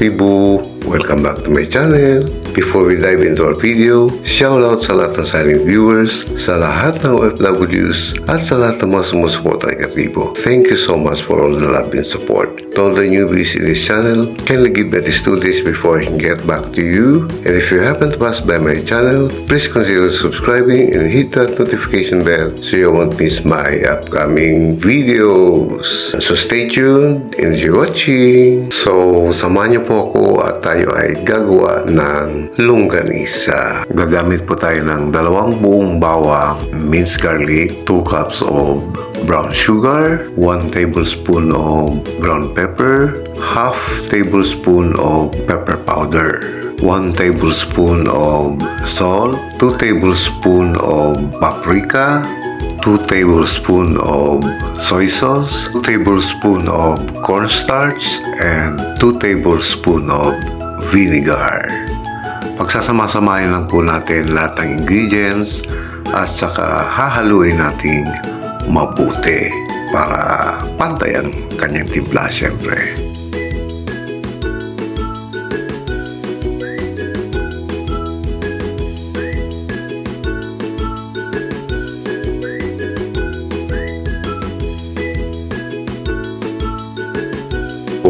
Katribo! Welcome back to my channel. Before we dive into our video, shoutout sa lahat ng silent viewers, sa lahat ng OFWs, at sa lahat ng mga sumusuporta kay Katribo. Thank you so much for all the love and support. To all the newbies in this channel, kindly give me at least 2 days before I can get back to you. And if you happen to pass by my channel, please consider subscribing and hit that notification bell so you won't miss my upcoming videos. So stay tuned and enjoy watching. So samahan niyo po ako at tayo ay gagawa ng longganisa. Gagamit po tayo ng 2 buong bawang, minced garlic, 2 cups of brown sugar, 1 tablespoon of brown pepper, half tablespoon of pepper powder, 1 tablespoon of salt, 2 tablespoon of paprika, 2 tablespoon of soy sauce, 2 tablespoon of cornstarch, and 2 tablespoon of vinegar. Pagsasama-samahin lang po natin lahat ng ingredients at saka hahaluin natin mabuti para pantay ang kanyang timpla syempre.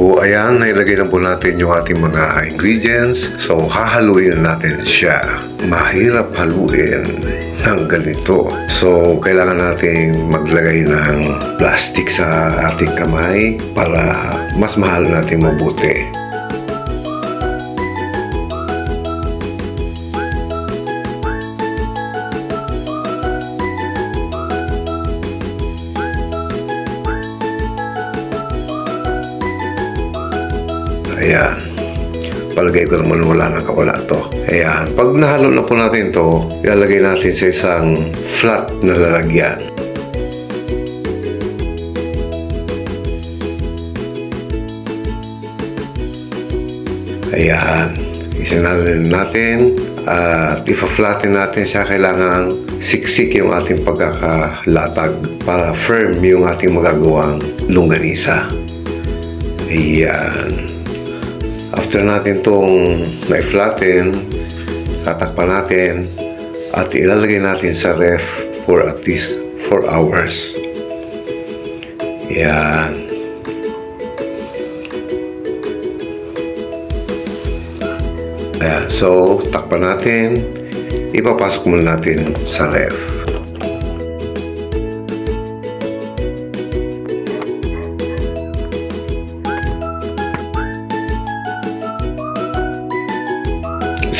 So, ayan, nailagay na po natin yung ating mga ingredients. So, hahaluin natin siya. Mahirap haluin ng ganito. So, kailangan natin maglagay ng plastic sa ating kamay para mas mahalo natin mabuti. Ayan. Palagay ko naman wala nang kawala to. Ayan. Pag nahalo na po natin to, ilalagay natin sa isang flat na lalagyan. Ayan. Isinalin natin at ipa-flatten natin siya. Kailangan siksik yung ating pagkakalatag para firm yung ating magagawang longganisa. Ayan. After natin itong na-flatten, tatakpan natin at ilalagay natin sa ref for at least 4 hours. Yan. Ayan. So, takpan natin. Ipapasok muna natin sa ref.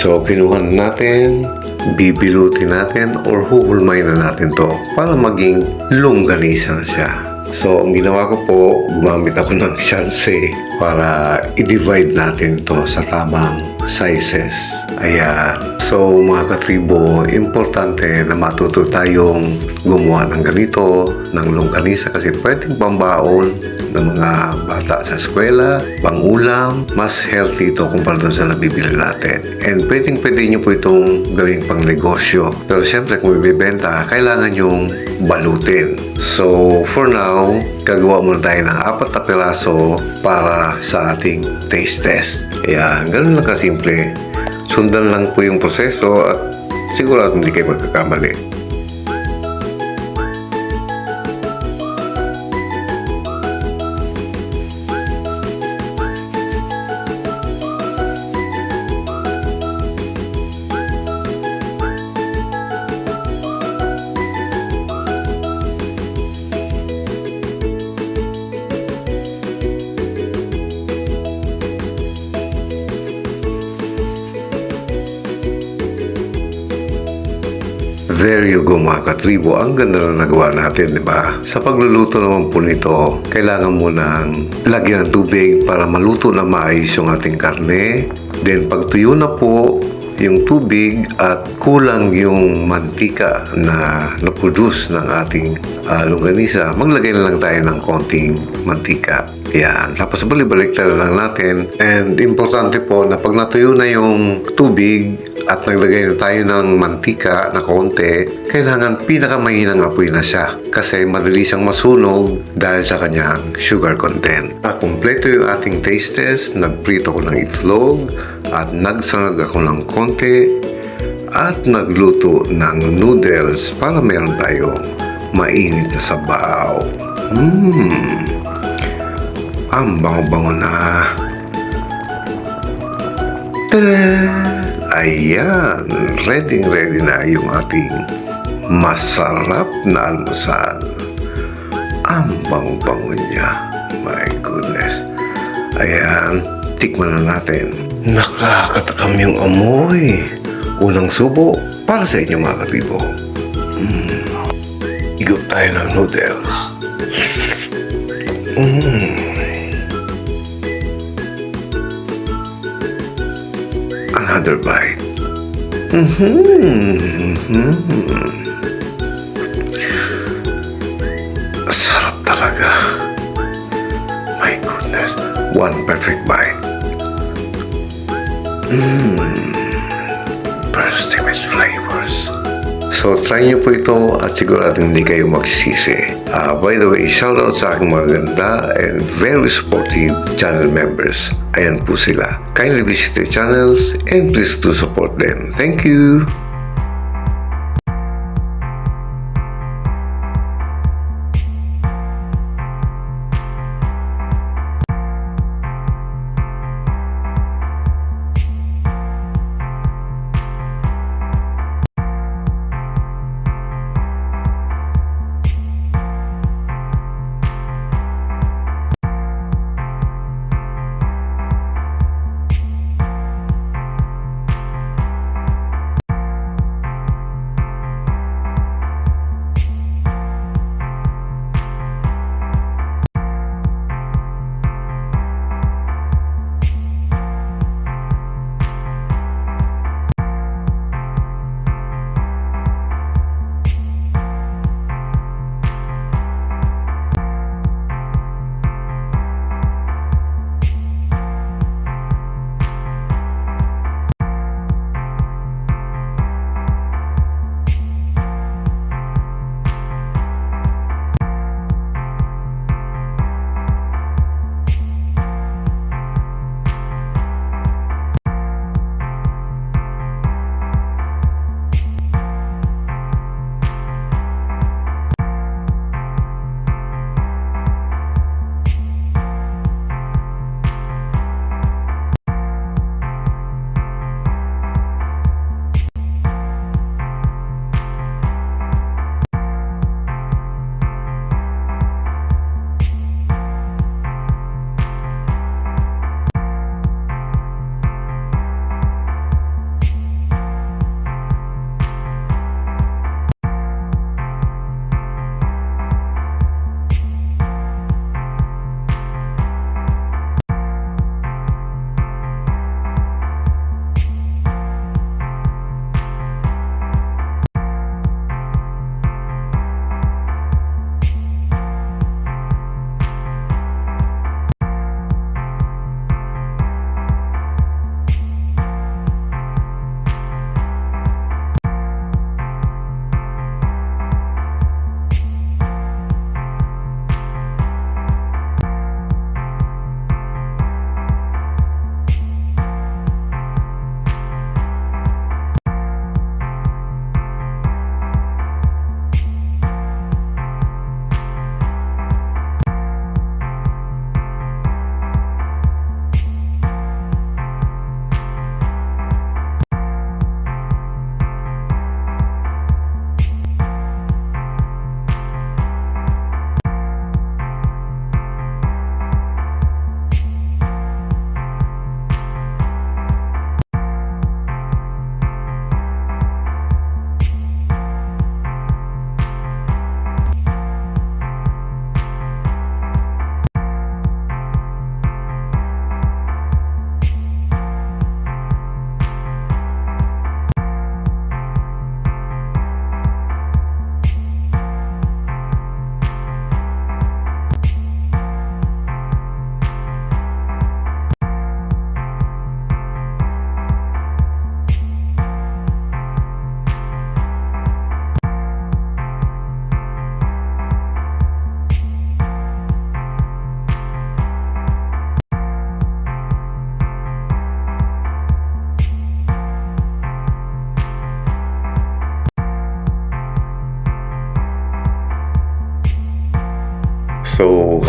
So, kinuha na natin, bibilutin natin or huhulmayin na natin to para maging longganisa na siya. So, ang ginawa ko po, gumamit ako ng shanse para i-divide natin to sa tamang sizes. Ayan. So, mga katribo, importante na matuto tayong gumawa ng ganito, ng longganisa kasi pwedeng pambaon ng mga bata sa eskwela, pangulam, mas healthy ito kumpara doon sa nabibili natin. And pwede nyo po itong gawing pang negosyo. Pero siyempre kung ibibenta, kailangan yung balutin. So for now, gagawa muna tayo ng 4 na piraso para sa ating taste test. Ayan, ganun lang kasimple. Sundan lang po yung proseso at sigurado hindi kayo magkakamali. There you go mga katribo, ang ganda na nagawa natin, di ba? Sa pagluluto naman po nito, kailangan mo nang lagyan ng tubig para maluto na maayos yung ating karne. Then pag tuyo na po yung tubig at kulang yung mantika na na-produce ng ating longganisa, maglagay na lang tayo ng konting mantika. Yan. Tapos balik-balik lang natin. And importante po na pag natuyo na yung tubig at naglagay na tayo ng mantika na konti, kailangan pinakamahinang apoy na siya kasi madali siyang masunog dahil sa kanyang sugar content. At kumpleto yung ating taste test, nagprito ko ng itlog at nagsangag ako ng konti at nagluto ng noodles para meron tayong mainit na sabaw. Ang bango-bango na. Tada! Ayan, ready na yung ating masarap na almusal. Ang bango-bango niya. My goodness. Ayan, tikman na natin. Nakakatakam yung amoy. Unang subo para sa inyo mga katibo. Higop tayo ng noodles. Another bite. Sarap talaga. My goodness. One perfect bite. Bursting with flavors. So, try nyo po ito at siguradong hindi kayo magsisi. By the way, shoutout sa aking mga ganda and very supportive channel members. Ayan po sila. Kindly visit their channels and please do support them. Thank you!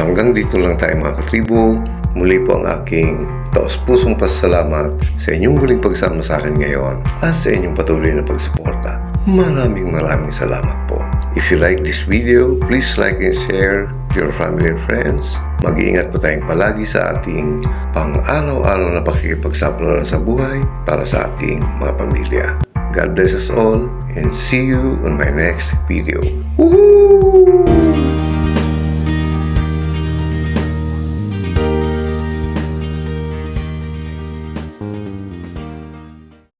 hanggang dito lang tayo mga katribo. Muli po ang aking taos-pusong pasasalamat sa inyong muling pagsama sa akin ngayon at sa inyong patuloy na pagsuporta. Maraming salamat po. If you like this video, please like and share to your family and friends. Mag-iingat po tayong palagi sa ating pang-araw-araw na pakikipagsapalaran sa buhay para sa ating mga pamilya. God bless us all and see you on my next video. Woohoo!